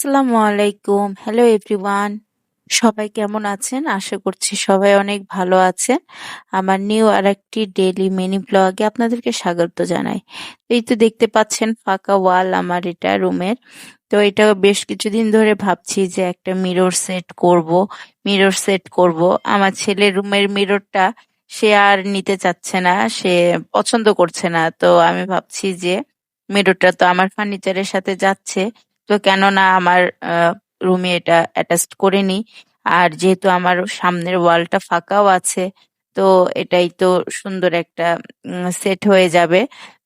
আসসালামু আলাইকুম। Hello everyone. সবাই কেমন আছেন? আশা করছি সবাই অনেক ভালো আছেন। আমার নিউ আরেকটি ডেইলি মিনি ব্লগে আপনাদেরকে স্বাগত জানাই। এই তো দেখতে পাচ্ছেন ফাঁকা ওয়াল আমার এটা রুমের। তো এটা বেশ কিছুদিন ধরে ভাবছি যে একটা মিরর সেট করব। আমার ছেলের রুমের মিররটা সে আর নিতে চাচ্ছে না, সে পছন্দ করছে না। তো আমি ভাবছি যে মিররটা তো আমার ফার্নিচারের সাথে যাচ্ছে, তো কেননা আমার রুমে এটা অ্যাটাচড করে নিই। আর যেহেতু আমার সামনের ওয়ালটা ফাঁকাও আছে, তো এটাই তো সুন্দর একটা সেট হয়ে যাবে।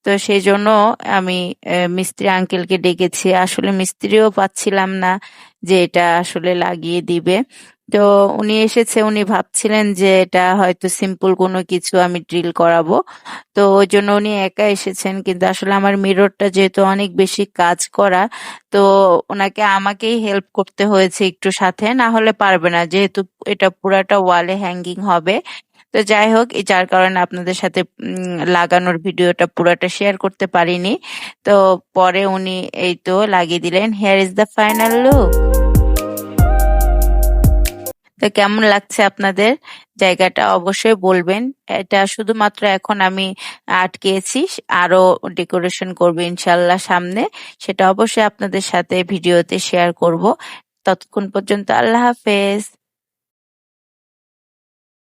তো সেই জন্য আমি মিস্ত্রি আঙ্কেলকে ডেকেছি। আসলে মিস্ত্রিও পাচ্ছিলাম না যে এটা আসলে লাগিয়ে দিবে। তো উনি এসেছে, উনি ভাবছিলেন যে এটা হয়তো সিম্পল কোনো কিছু আমি ড্রিল করাবো। তো ওই জন্য উনি একা এসেছেন, কিন্তু আসলে আমার মিররটা যেহেতু অনেক বেশি কাজ করা, তো ওনাকে আমাকেই হেল্প করতে হয়েছে একটু সাথে, না হলে পারবে না যেহেতু এটা পুরাটা ওয়ালে হ্যাঙ্গিং হবে। তো যাই হোক, যার কারণে আপনাদের সাথে লাগানোর ভিডিওটা পুরাটা শেয়ার করতে পারিনি। তো পরে উনি এই তো লাগিয়ে দিলেন। Here is the final look. তো কেমন লাগছে আপনাদের? জায়গাটা অবশ্যই বলবেন। এটা শুধুমাত্র এখন আমি আটকেছি, আরো ডেকোরেশন করবো ইনশাল্লাহ সামনে। সেটা অবশ্যই আপনাদের সাথে ভিডিওতে শেয়ার করব। ততক্ষণ পর্যন্ত আল্লাহ হাফেজ।